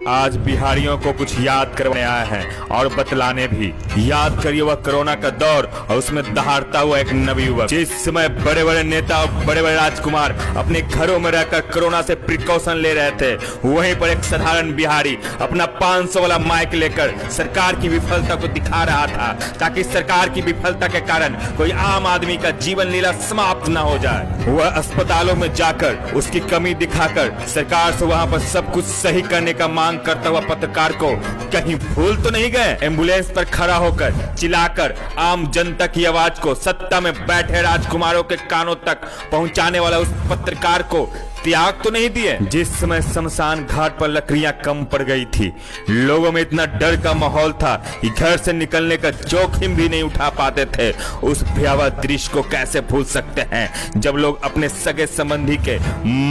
आज बिहारियों को कुछ याद करवाने आए हैं और बतलाने भी। याद करिए वह कोरोना का दौर और उसमें दहाड़ता हुआ एक नवयुवक। जिस समय बड़े बड़े नेता और बड़े बड़े राजकुमार अपने घरों में रहकर कोरोना से प्रिकॉशन ले रहे थे, वहीं पर एक साधारण बिहारी अपना 500 वाला माइक लेकर सरकार की विफलता को दिखा रहा था, ताकि सरकार की विफलता के कारण कोई आम आदमी का जीवन लीला समाप्त न हो जाए। वह अस्पतालों में जाकर उसकी कमी दिखाकर सरकार से वहां पर सब कुछ सही करने का मांग करता हुआ पत्रकार को कहीं भूल तो नहीं गए। एम्बुलेंस पर खड़ा होकर चिल्लाकर आम जनता की आवाज को सत्ता में बैठे राजकुमारों के कानों तक पहुंचाने वाला उस पत्रकार को त्याग तो नहीं दिए। जिस समय शमशान घाट पर लकड़ियां कम पड़ गई थी, लोगों में इतना डर का माहौल था कि घर से निकलने का जोखिम भी नहीं उठा पाते थे। उस भयावह दृश्य को कैसे भूल सकते हैं जब लोग अपने सगे संबंधी के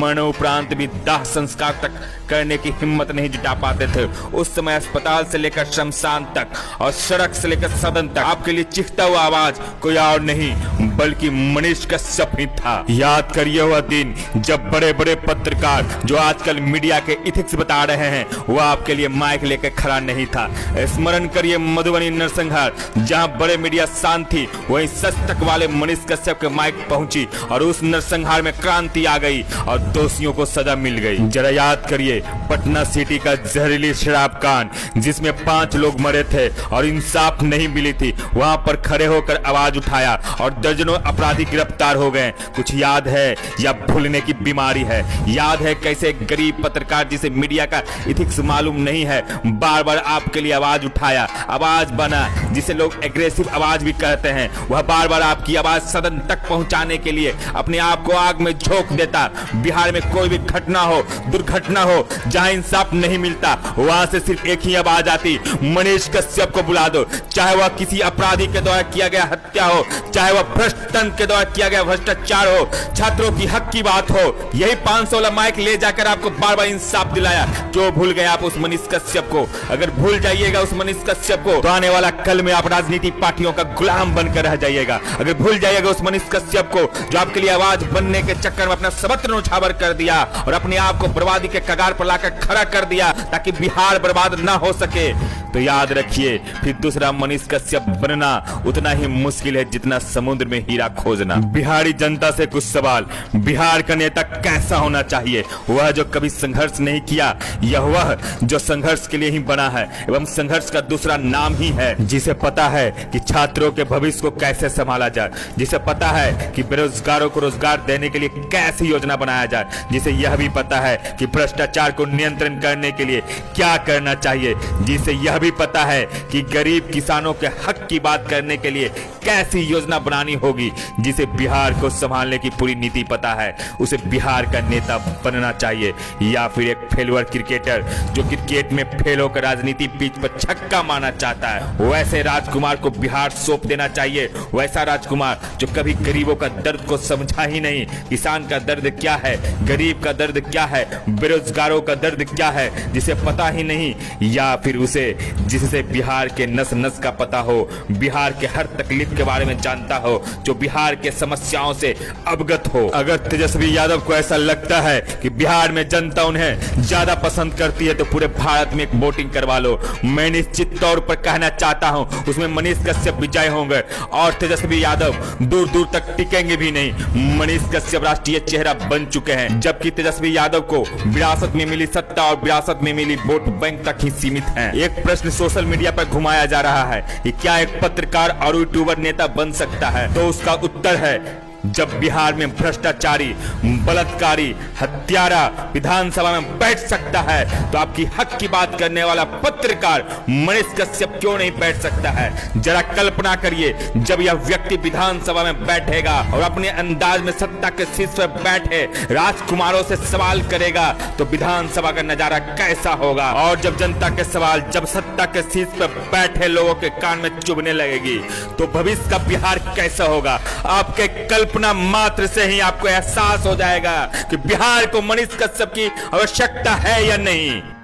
मरणोपरांत भी दाह संस्कार तक करने की हिम्मत नहीं जुटा पाते थे। उस समय अस्पताल से लेकर शमशान तक और सड़क से लेकर सदन तक आपके लिए चीखता हुआ आवाज कोई और नहीं बल्कि मनीष कश्यप ही था। याद करिए वह दिन जब बड़े बड़े पत्रकार जो आजकल मीडिया के इथिक्स बता रहे हैं, वह आपके लिए माइक लेकर खड़ा नहीं था। स्मरण करिए मधुबनी नरसंहार, जहां बड़े मीडिया शांत थी, वहीं सच तक वाले मनीष कश्यप के माइक पहुंची और उस नरसंहार में क्रांति आ गई और दोषियों को सजा मिल गई। जरा याद करिए पटना सिटी का जहरीली शराब कांड, जिसमें 5 लोग मरे थे और इंसाफ नहीं मिली थी, वहां पर खड़े होकर आवाज उठाया और दर्जनों अपराधी गिरफ्तार हो गए। कुछ याद है या भूलने की बीमारी है? याद है कैसे एक गरीब पत्रकार जिसे मीडिया का इथिक्स मालूम नहीं है, बार बार आपके लिए आवाज उठाया, आवाज बना, जिसे लोग एग्रेसिव आवाज भी कहते हैं। वह बार बार आपकी आवाज सदन तक पहुंचाने के लिए अपने आप को आग में झोंक देता। बिहार में कोई भी घटना हो, दुर्घटना हो, जहां इंसाफ नहीं मिलता, वहां से सिर्फ एक ही आवाज आती, मनीष कश्यप को बुला दो। चाहे वह किसी अपराधी के द्वारा किया गया हत्या हो, चाहे वह भ्रष्ट तंत्र के द्वारा किया गया भ्रष्टाचार हो, छात्रों की हक की बात हो, यही 500 वाला माइक ले जाकर आपको बार बार इंसाफ दिलाया। जो भूल गए आप उस मनीष कश्यप को, अगर भूल जाइएगा उस मनीष कश्यप को, तो आने वाला कल में आप राजनीतिक पार्टियों का गुलाम बनकर रह जाइएगा। अगर भूल जाइएगा उस मनीष कश्यप को जो आपके लिए आवाज बनने के चक्कर में अपना सबत्र नौछावर कर दिया और अपने आप को बर्बादी के कगार पर लाकर खड़ा कर दिया ताकि बिहार बर्बाद ना हो सके, तो याद रखिए फिर दूसरा मनीष कश्यप बनना उतना ही मुश्किल है जितना समुद्र में हीरा खोजना। बिहारी जनता से कुछ सवाल। बिहार का नेता कैसा होना चाहिए? वह जो कभी संघर्ष नहीं किया, यह वह जो संघर्ष के लिए ही बना है एवं संघर्ष का दूसरा नाम ही है, जिसे पता है कि छात्रों के भविष्य को कैसे संभाला जाए, जिसे पता है कि बेरोजगारों को रोजगार देने के लिए कैसी योजना बनाया जाए, जिसे यह भी पता है कि भ्रष्टाचार को नियंत्रण करने के लिए क्या करना चाहिए, जिसे यह भी पता है कि गरीब किसानों के हक की बात करने के लिए कैसी योजना बनानी होगी, जिसे बिहार को संभालने की पूरी नीति पता है, उसे बिहार का नेता बनना चाहिए। या फिर एक फेलुअर क्रिकेटर जो क्रिकेट में फेल होकर राजनीति पिच पर छक्का मारना चाहता है, वैसे राजकुमार को बिहार सौंप देना चाहिए। वैसा राजकुमार जो कभी गरीबों का दर्द को समझा ही नहीं, किसान का दर्द क्या है, गरीब का दर्द क्या है, बेरोजगारों का दर्द क्या है, जिसे पता ही नहीं। या फिर उसे जिससे बिहार के नस नस का पता हो, बिहार के हर तकलीफ के बारे में जानता हो, जो बिहार के समस्याओं से अवगत हो। अगर तेजस्वी यादव को ऐसा लगता है कि बिहार में जनता उन्हें ज्यादा पसंद करती है, तो पूरे भारत में एक वोटिंग करवा लो। मैं निश्चित तौर पर कहना चाहता हूं उसमें मनीष कश्यप विजय होंगे और तेजस्वी यादव दूर दूर तक टिकेंगे भी नहीं। मनीष कश्यप राष्ट्रीय चेहरा बन चुके हैं, जबकि तेजस्वी यादव को विरासत में मिली सत्ता और विरासत में मिली वोट बैंक तक ही सीमित है। एक प्रश्न सोशल मीडिया पर घुमाया जा रहा है कि क्या एक पत्रकार और यूट्यूबर नेता बन सकता है? तो उसका उत्तर है, जब बिहार में भ्रष्टाचारी, बलात्कारी, हत्यारा विधानसभा में बैठ सकता है, तो आपकी हक की बात करने वाला पत्रकार मनीष कश्यप क्यों नहीं बैठ सकता है? जरा कल्पना करिए, जब यह व्यक्ति विधानसभा में बैठेगा और अपने अंदाज में सत्ता के शीर्ष पर बैठे राजकुमारों से सवाल करेगा, तो विधानसभा का नजारा कैसा होगा? और जब जनता के सवाल जब सत्ता के शीर्ष पर बैठे लोगों के कान में चुभने लगेगी, तो भविष्य का बिहार कैसा होगा? आपके कल्पना मात्र से ही आपको एहसास हो जाएगा कि बिहार को मनीष कश्यप की आवश्यकता है या नहीं।